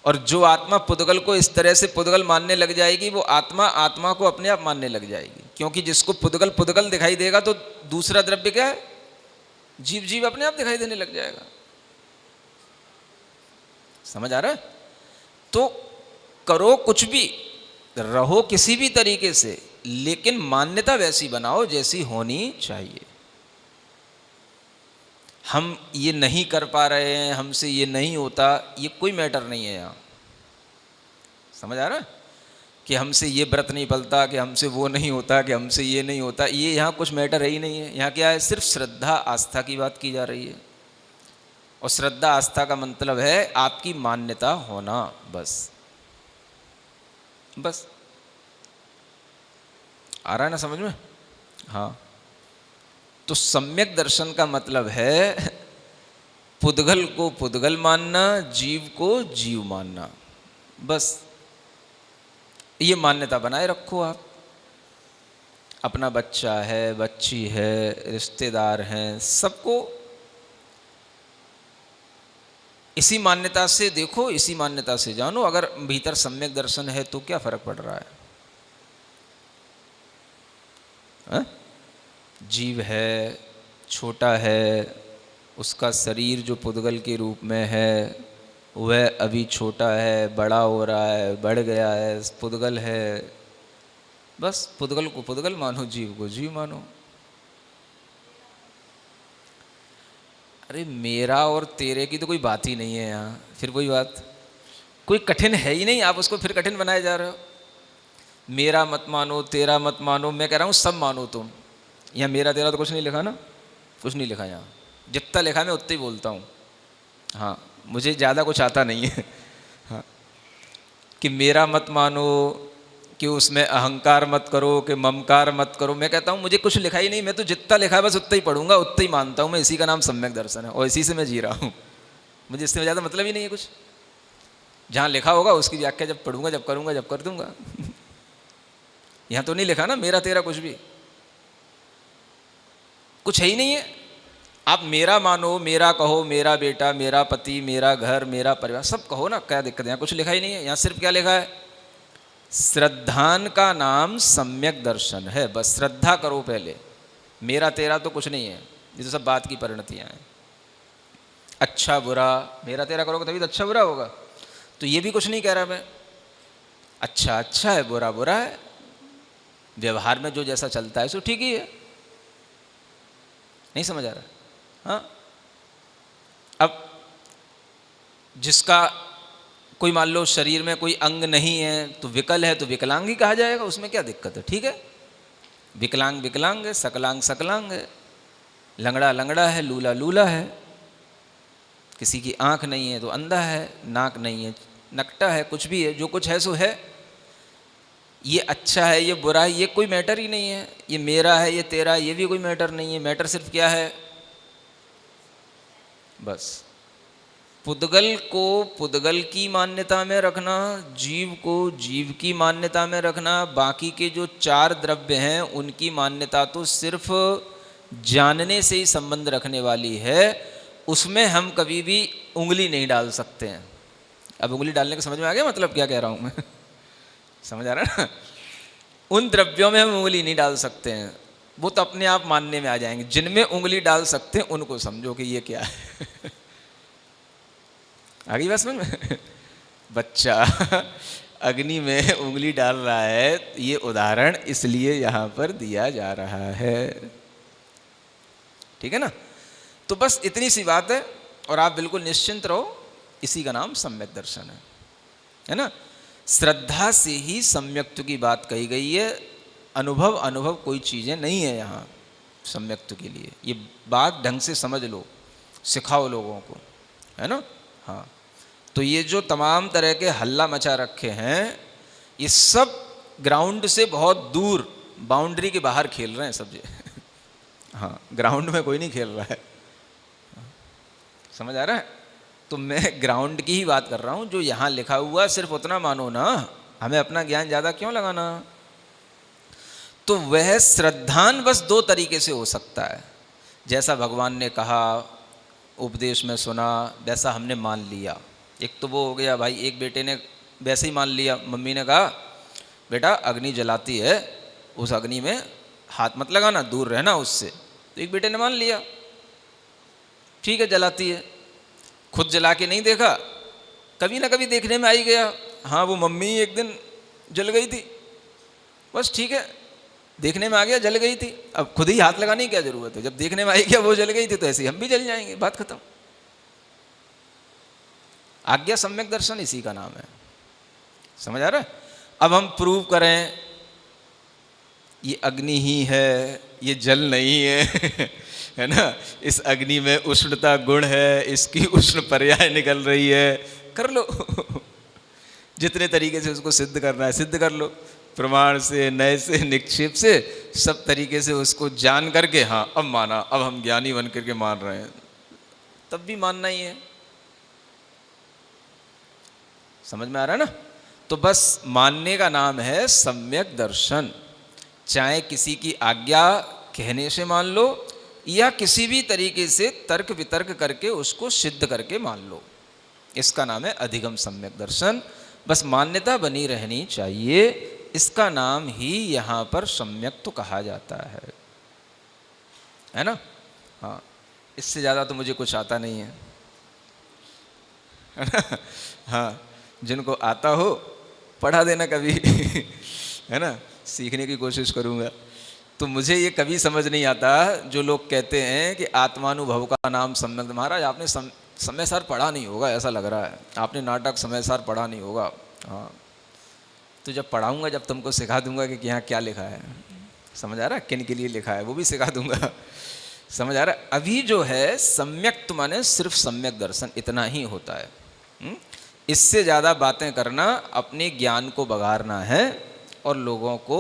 और जो आत्मा पुद्गल को इस तरह से पुद्गल मानने लग जाएगी, वो आत्मा आत्मा को अपने आप मानने लग जाएगी। क्योंकि जिसको पुद्गल पुद्गल दिखाई देगा तो दूसरा द्रव्य क्या है? जीव जीव अपने आप दिखाई देने लग जाएगा। समझ आ रहा है? तो करो कुछ भी, रहो किसी भी तरीके से, लेकिन मान्यता वैसी बनाओ जैसी होनी चाहिए। हम ये नहीं कर पा रहे हैं, हमसे ये नहीं होता, ये कोई मैटर नहीं है यहाँ। समझ आ रहा है? कि हमसे ये व्रत नहीं पलता, कि हमसे वो नहीं होता, कि हमसे ये नहीं होता, ये यहाँ कुछ मैटर है ही नहीं है। यहाँ क्या है, सिर्फ श्रद्धा आस्था की बात की जा रही है। और श्रद्धा आस्था का मतलब है आपकी मान्यता होना, बस बस। आ रहा है ना समझ में? हाँ। तो सम्यक दर्शन का मतलब है पुद्गल को पुद्गल मानना, जीव को जीव मानना, बस। ये मान्यता बनाए रखो आप। अपना बच्चा है, बच्ची है, रिश्तेदार हैं, सबको इसी मान्यता से देखो, इसी मान्यता से जानो। अगर भीतर सम्यक दर्शन है तो क्या फर्क पड़ रहा है? जीव है, छोटा है, उसका शरीर जो पुद्गल के रूप में है वह अभी छोटा है, बड़ा हो रहा है, बढ़ गया है, पुद्गल है, बस। पुद्गल को पुद्गल मानो, जीव को जीव मानो। अरे मेरा और तेरे की तो कोई बात ही नहीं है यहाँ। फिर कोई बात, कोई कठिन है ही नहीं, आप उसको फिर कठिन बनाए जा रहे हो। मेरा मत मानो, तेरा मत मानो, मैं कह रहा हूँ सब मानो तुम। यहाँ मेरा तेरा तो कुछ नहीं लिखा ना, कुछ नहीं लिखा यहाँ। जितना लिखा मैं उतना ही बोलता हूँ। हाँ, मुझे ज़्यादा कुछ आता नहीं है। हाँ, कि मेरा मत मानो, कि उसमें अहंकार मत करो, कि ममकार मत करो। मैं कहता हूँ मुझे कुछ लिखा ही नहीं, मैं तो जितना लिखा है बस उतना ही पढ़ूंगा, उतना ही मानता हूँ मैं। इसी का नाम सम्यक दर्शन है और इसी से मैं जी रहा हूँ। मुझे इससे ज़्यादा मतलब ही नहीं है कुछ। जहाँ लिखा होगा उसकी व्याख्या जब पढ़ूंगा, जब करूँगा, जब कर दूंगा। यहाँ तो नहीं लिखा ना मेरा तेरा, कुछ भी कुछ है ही नहीं है। आप मेरा मानो, मेरा कहो, मेरा बेटा, मेरा पति, मेरा घर, मेरा परिवार, सब कहो ना, क्या दिक्कत है? यहाँ कुछ लिखा ही नहीं है। यहाँ सिर्फ क्या लिखा है, श्रद्धान का नाम सम्यक दर्शन है, बस। श्रद्धा करो पहले। मेरा तेरा तो कुछ नहीं है, ये तो सब बात की परिणतियाँ हैं। अच्छा बुरा, मेरा तेरा करोगे तभी तो अच्छा बुरा होगा। तो ये भी कुछ नहीं कह रहा मैं। अच्छा अच्छा है, बुरा बुरा है, व्यवहार में जो जैसा चलता है सो ठीक ही है। नहीं समझ आ रहा? हाँ, अब जिसका कोई मान लो शरीर में कोई अंग नहीं है तो विकल है, तो विकलांग ही कहा जाएगा, उसमें क्या दिक्कत है? ठीक है, विकलांग विकलांग है, सकलांग सकलांग है, लंगड़ा लंगड़ा है, लूला लूला है। किसी की आंख नहीं है तो अंधा है, नाक नहीं है नकटा है, कुछ भी है, जो कुछ है सो है। ये अच्छा है, ये बुरा है, ये कोई मैटर ही नहीं है। ये मेरा है, ये तेरा है, ये भी कोई मैटर नहीं है। मैटर सिर्फ क्या है, बस पुद्गल को पुद्गल की मान्यता में रखना, जीव को जीव की मान्यता में रखना। बाकी के जो चार द्रव्य हैं उनकी मान्यता तो सिर्फ जानने से ही संबंध रखने वाली है, उसमें हम कभी भी उंगली नहीं डाल सकते हैं। अब उंगली डालने का समझ में आ गया मतलब क्या कह रहा हूँ मैं? समझ आ रहा है ना? उन द्रव्यों में हम उंगली नहीं डाल सकते हैं, वो तो अपने आप मानने में आ जाएंगे। जिनमें उंगली डाल सकते हैं उनको समझो कि ये क्या है। आगे बात समझ में? बच्चा अग्नि में उंगली डाल रहा है, ये उदाहरण इसलिए यहाँ पर दिया जा रहा है। ठीक है ना? तो बस इतनी सी बात है और आप बिल्कुल निश्चिंत रहो, इसी का नाम सम्यक दर्शन है ना? श्रद्धा से ही सम्यक्त्व की बात कही गई है। अनुभव अनुभव कोई चीज़ें नहीं है यहाँ सम्यक्त्व के लिए। ये बात ढंग से समझ लो, सिखाओ लोगों को, है ना? हाँ, तो ये जो तमाम तरह के हल्ला मचा रखे हैं, ये सब ग्राउंड से बहुत दूर, बाउंड्री के बाहर खेल रहे हैं सब। हाँ, ग्राउंड में कोई नहीं खेल रहा है। समझ आ रहा है? तो मैं ग्राउंड की ही बात कर रहा हूँ। जो यहाँ लिखा हुआ सिर्फ उतना मानो ना, हमें अपना ज्ञान ज़्यादा क्यों लगाना? तो वह श्रद्धान बस दो तरीके से हो सकता है। जैसा भगवान ने कहा, उपदेश में सुना, वैसा हमने मान लिया। एक तो वो हो गया भाई, एक बेटे ने वैसे ही मान लिया। मम्मी ने कहा बेटा अग्नि जलाती है, उस अग्नि में हाथ मत लगाना, दूर रहना उससे। तो एक बेटे ने मान लिया, ठीक है जलाती है। खुद जला के नहीं देखा, कभी ना कभी देखने में आ ही गया, हाँ वो मम्मी एक दिन जल गई थी, बस ठीक है, देखने में आ गया जल गई थी। अब खुद ही हाथ लगाने की क्या जरूरत है? जब देखने में आई गया वो जल गई थी तो ऐसे ही हम भी जल जाएंगे, बात खत्म। आज्ञा सम्यक दर्शन इसी का नाम है। समझ आ रहा है? अब हम प्रूव करें ये अग्नि ही है, ये जल नहीं है है ना, इस अग्नि में उष्णता गुण है, इसकी उष्ण पर्याय निकल रही है, कर लो जितने तरीके से उसको सिद्ध करना है सिद्ध कर लो, प्रमाण से, नए से, निक्षेप से, सब तरीके से उसको जान करके, हाँ अब माना, अब हम ज्ञानी बन करके मान रहे हैं, तब भी मानना ही है। समझ में आ रहा है ना? तो बस मानने का नाम है सम्यक दर्शन। चाहे किसी की आज्ञा कहने से मान लो या किसी भी तरीके से तर्क वितर्क करके उसको सिद्ध करके मान लो, इसका नाम है अधिगम सम्यक दर्शन। बस मान्यता बनी रहनी चाहिए, इसका नाम ही यहाँ पर सम्यक तो कहा जाता है ना? हाँ, इससे ज़्यादा तो मुझे कुछ आता नहीं है ना? हाँ, जिनको आता हो पढ़ा देना कभी है ना, सीखने की कोशिश करूँगा। तो मुझे ये कभी समझ नहीं आता जो लोग कहते हैं कि आत्मानुभव का नाम सम्यक। महाराज आपने समय सार पढ़ा नहीं होगा, ऐसा लग रहा है, आपने नाटक समय सार पढ़ा नहीं होगा। हाँ, तो जब पढ़ाऊँगा, जब तुमको सिखा दूंगा कि यहाँ क्या लिखा है, समझ आ रहा है, किन के लिए लिखा है, वो भी सिखा दूंगा। समझ आ रहा है? अभी जो है सम्यक तो माने सिर्फ सम्यक दर्शन, इतना ही होता है। इससे ज़्यादा बातें करना अपने ज्ञान को बगाड़ना है और लोगों को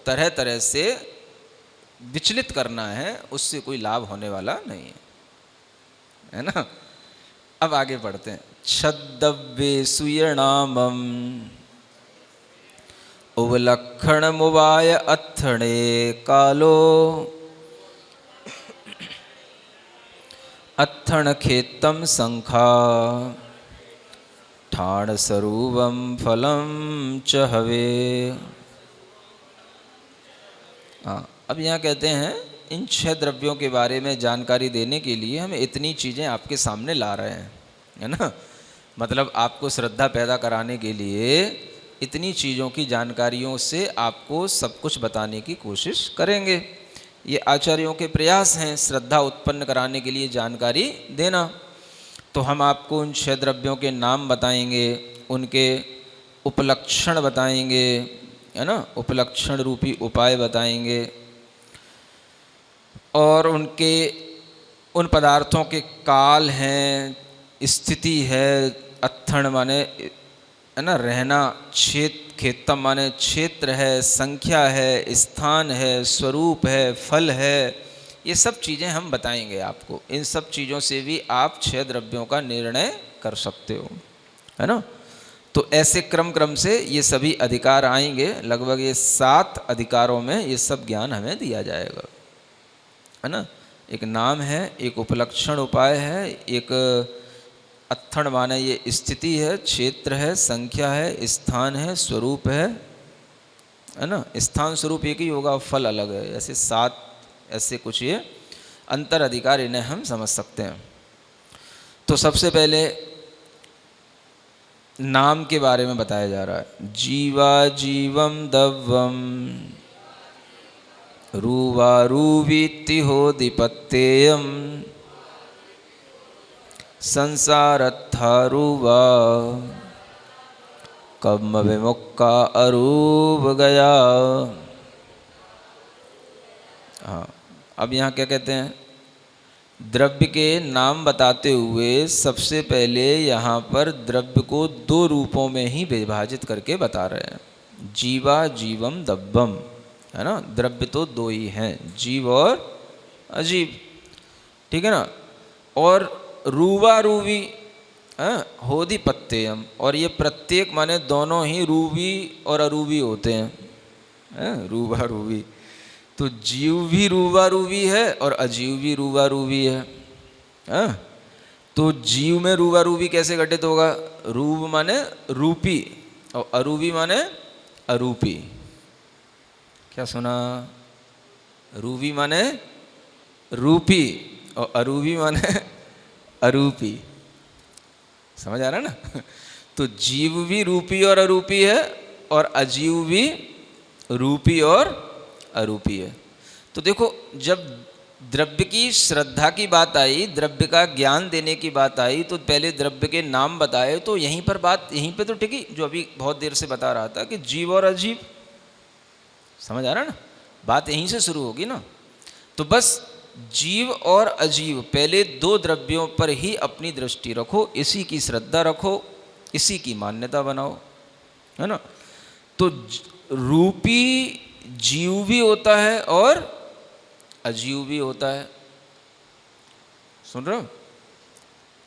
तरह तरह से विचलित करना है, उससे कोई लाभ होने वाला नहीं है ना? अब आगे बढ़ते हैं। छद्दव्ये सुयणामम उवलक्षण मुवाय अत्थणे कालो अत्थण खेतम संखा ठाण स्वरूपम फलम च हवे। हाँ, अब यहाँ कहते हैं इन 6 द्रव्यों के बारे में जानकारी देने के लिए हम इतनी चीज़ें आपके सामने ला रहे हैं, है ना? मतलब आपको श्रद्धा पैदा कराने के लिए इतनी चीज़ों की जानकारियों से आपको सब कुछ बताने की कोशिश करेंगे। ये आचार्यों के प्रयास हैं श्रद्धा उत्पन्न कराने के लिए जानकारी देना। तो हम आपको उन 6 द्रव्यों के नाम बताएंगे, उनके उपलक्षण बताएंगे, है ना, उपलक्षण रूपी उपाय बताएंगे, और उनके उन पदार्थों के काल हैं, स्थिति है, अत्थण माने है ना रहना, खेतम माने क्षेत्र है, संख्या है, स्थान है, स्वरूप है, फल है, ये सब चीज़ें हम बताएंगे आपको। इन सब चीज़ों से भी आप 6 द्रव्यों का निर्णय कर सकते हो, है ना? तो ऐसे क्रम क्रम से ये सभी अधिकार आएंगे, लगभग ये 7 अधिकारों में ये सब ज्ञान हमें दिया जाएगा, है ना? एक नाम है, एक उपलक्षण उपाय है, एक अत्थण माने ये स्थिति है, क्षेत्र है, संख्या है, स्थान है, स्वरूप है ना? स्थान स्वरूप एक ही होगा, फल अलग है। ऐसे 7 ऐसे कुछ ये अंतर अधिकार, इन्हें हम समझ सकते हैं। तो सबसे पहले नाम के बारे में बताया जा रहा है। जीवा जीवम दव्वम रूवा रूवीति होदिपत्तेयम संसारत्था रूवा कब्म विमुक्का अरूप गया। हाँ, अब यहाँ क्या कहते हैं? द्रव्य के नाम बताते हुए सबसे पहले यहाँ पर द्रव्य को 2 रूपों में ही विभाजित करके बता रहे हैं। जीवा जीवम दव्वम, है ना? द्रव्य तो 2 ही हैं, जीव और अजीव, ठीक है ना? और रूवा रूवी होदी पत्तेयम, और ये प्रत्येक माने दोनों ही रूवी और अरूवी होते हैं, रूवा रूवी। तो जीव भी रूवा रूवी है और अजीव भी रूवा रूवी है। तो जीव में रूवा रूवी कैसे घटित होगा? रूप माने रूपी और अरूवी माने अरूपी। क्या सुना? रूवी माने रूपी और अरूवी माने अरूपी। समझ आ रहा है ना? तो जीव भी रूपी और अरूपी है और अजीव भी रूपी और अरूपी है। तो देखो, जब द्रव्य की श्रद्धा की बात आई, द्रव्य का ज्ञान देने की बात आई, तो पहले द्रव्य के नाम बताए, तो यहीं पर बात यहीं पे तो टिकी, जो अभी बहुत देर से बता रहा था कि जीव और अजीव। समझ आ रहा ना, बात यहीं से शुरू होगी ना। तो बस जीव और अजीव, पहले दो द्रव्यों पर ही अपनी दृष्टि रखो, इसी की श्रद्धा रखो, इसी की मान्यता बनाओ, है ना। तो रूपी जीव भी होता है और अजीव भी होता है। सुन रहे हो?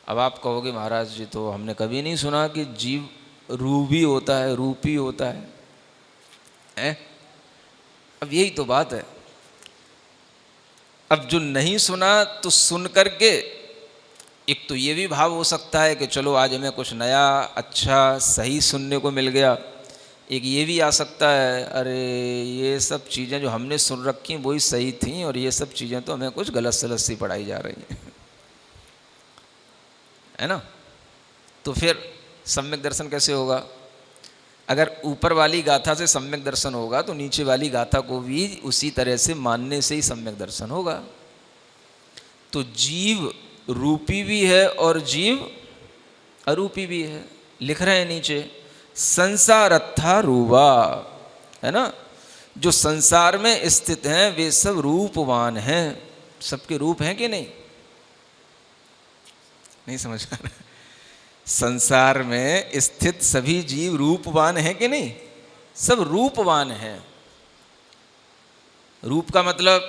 अब आप कहोगे महाराज जी तो हमने कभी नहीं सुना कि जीव रूपी होता है, रूपी होता है? अब यही तो बात है। अब जो नहीं सुना तो सुन करके एक तो ये भी भाव हो सकता है कि चलो आज हमें कुछ नया अच्छा सही सुनने को मिल गया। एक ये भी आ सकता है अरे ये सब चीज़ें जो हमने सुन रखी वही सही थी और ये सब चीज़ें तो हमें कुछ गलत सलत सी पढ़ाई जा रही हैं, है ना। तो फिर सम्यक दर्शन कैसे होगा? अगर ऊपर वाली गाथा से सम्यक दर्शन होगा तो नीचे वाली गाथा को भी उसी तरह से मानने से ही सम्यक दर्शन होगा। तो जीव रूपी भी है और जीव अरूपी भी है। लिख रहे हैं नीचे संसारत्था रूपा, है ना। जो संसार में स्थित हैं वे सब रूपवान हैं। सबके रूप हैं कि नहीं? नहीं समझ आ रहा? संसार में स्थित सभी जीव रूपवान हैं कि नहीं? सब रूपवान हैं। रूप का मतलब,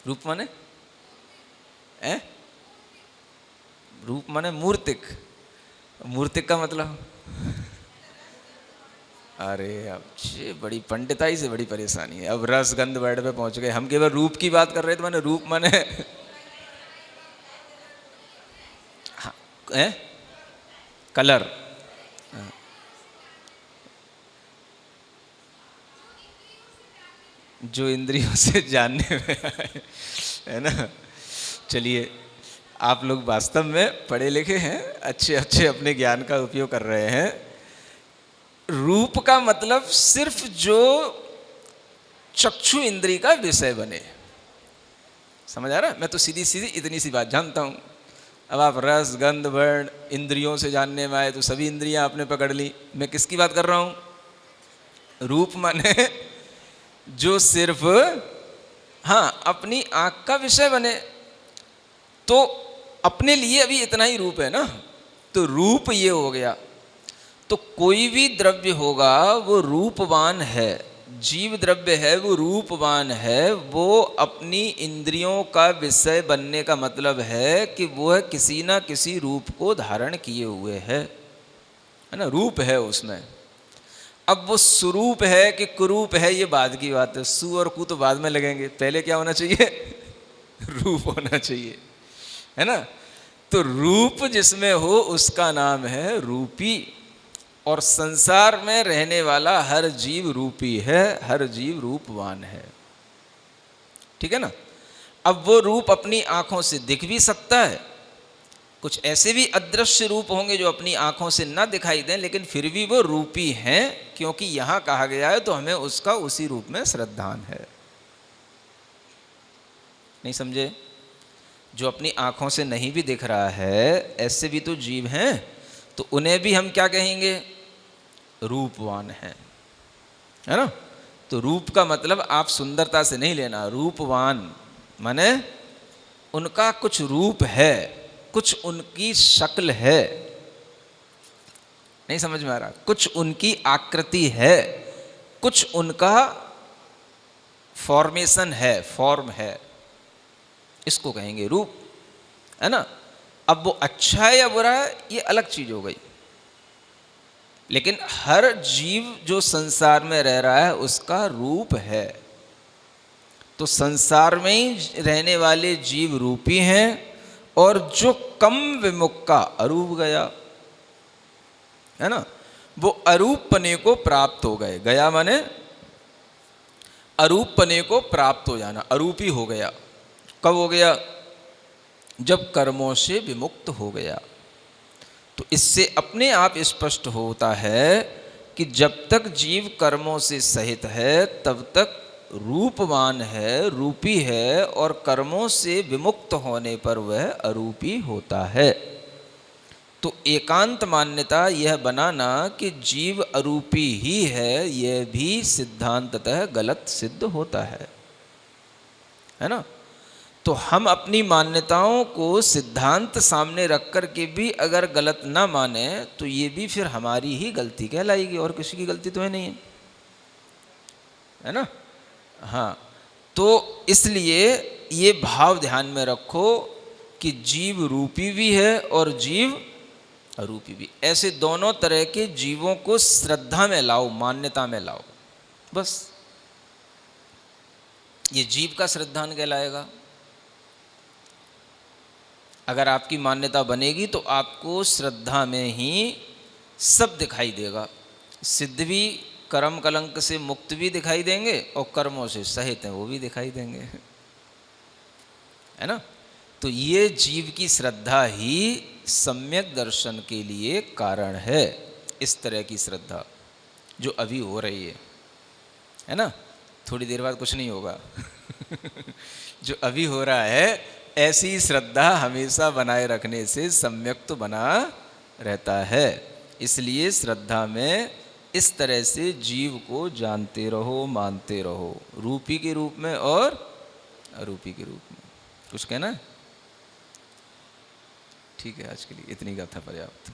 रूप माने रूप माने मूर्तिक। मूर्तिक का मतलब अरे अब ये बड़ी पंडिताई से बड़ी परेशानी है। अब रस गंध वर्ड पे पहुंच गए। हम केवल रूप की बात कर रहे थे, माने रूप माने कलर। जो इंद्रियों से जानने में है ना। चलिए, आप लोग वास्तव में पढ़े लिखे हैं, अच्छे अच्छे अपने ज्ञान का उपयोग कर रहे हैं। रूप का मतलब सिर्फ जो चक्षु इंद्री का विषय बने। समझ आ रहा है? मैं तो सीधी सीधी इतनी सी बात जानता हूँ। अब आप रस गंध वर्ण इंद्रियों से जानने में आए तो सभी इंद्रियां आपने पकड़ ली। मैं किसकी बात कर रहा हूँ? रूप माने जो सिर्फ अपनी आंख का विषय बने। तो अपने लिए अभी इतना ही रूप है ना, तो रूप ये हो गया। तो कोई भी द्रव्य होगा वो रूपवान है। जीव द्रव्य है वो रूपवान है। वो अपनी इंद्रियों का विषय बनने का मतलब है कि वो किसी ना किसी रूप को धारण किए हुए है ना। रूप है उसमें। अब वो स्वरूप है कि कुरूप है ये बाद की बात है। सु और कु तो बाद में लगेंगे, पहले क्या होना चाहिए? रूप होना चाहिए, है ना। तो रूप जिसमें हो उसका नाम है रूपी। और संसार में रहने वाला हर जीव रूपी है, हर जीव रूपवान है। ठीक है ना। अब वो रूप अपनी आंखों से दिख भी सकता है। कुछ ऐसे भी अदृश्य रूप होंगे जो अपनी आंखों से ना दिखाई दें, लेकिन फिर भी वो रूपी हैं, क्योंकि यहां कहा गया है तो हमें उसका उसी रूप में श्रद्धान है। नहीं समझे? जो अपनी आंखों से नहीं भी दिख रहा है, ऐसे भी तो जीव हैं, तो उन्हें भी हम क्या कहेंगे? रूपवान है ना। तो रूप का मतलब आप सुंदरता से नहीं लेना। रूपवान माने उनका कुछ रूप है, कुछ उनकी शक्ल है। नहीं समझ में आ रहा? कुछ उनकी आकृति है, कुछ उनका फॉर्मेशन है, फॉर्म है, इसको कहेंगे रूप, है ना। अब वो अच्छा है या बुरा है ये अलग चीज हो गई, लेकिन हर जीव जो संसार में रह रहा है उसका रूप है। तो संसार में ही रहने वाले जीव रूपी हैं, और जो कम विमुख का अरूप गया, है ना, वो अरूप पने को प्राप्त हो गए। गया माने अरूप पने को प्राप्त हो जाना, अरूपी हो गया। कब हो गया? जब कर्मों से विमुक्त हो गया। तो इससे अपने आप स्पष्ट होता है कि जब तक जीव कर्मों से सहित है तब तक रूपवान है, रूपी है, और कर्मों से विमुक्त होने पर वह अरूपी होता है। तो एकांत मान्यता यह बनाना कि जीव अरूपी ही है, यह भी सिद्धांततः गलत सिद्ध होता है ना। तो हम अपनी मान्यताओं को सिद्धांत सामने रख कर के भी अगर गलत ना माने तो ये भी फिर हमारी ही गलती कहलाएगी, और किसी की गलती तो है नहीं है ना। हाँ, तो इसलिए ये भाव ध्यान में रखो कि जीव रूपी भी है और जीव अरूपी भी। ऐसे दोनों तरह के जीवों को श्रद्धा में लाओ, मान्यता में लाओ, बस ये जीव का श्रद्धान कहलाएगा। अगर आपकी मान्यता बनेगी तो आपको श्रद्धा में ही सब दिखाई देगा। सिद्ध भी कर्म कलंक से मुक्त भी दिखाई देंगे और कर्मों से सहित हैं वो भी दिखाई देंगे, है ना। तो ये जीव की श्रद्धा ही सम्यक दर्शन के लिए कारण है। इस तरह की श्रद्धा जो अभी हो रही है ना, थोड़ी देर बाद कुछ नहीं होगा जो अभी हो रहा है, ऐसी श्रद्धा हमेशा बनाए रखने से सम्यक तो बना रहता है। इसलिए श्रद्धा में इस तरह से जीव को जानते रहो, मानते रहो, रूपी के रूप में और अरूपी के रूप में। कुछ कहना है? ठीक है, आज के लिए इतनी कथा पर्याप्त।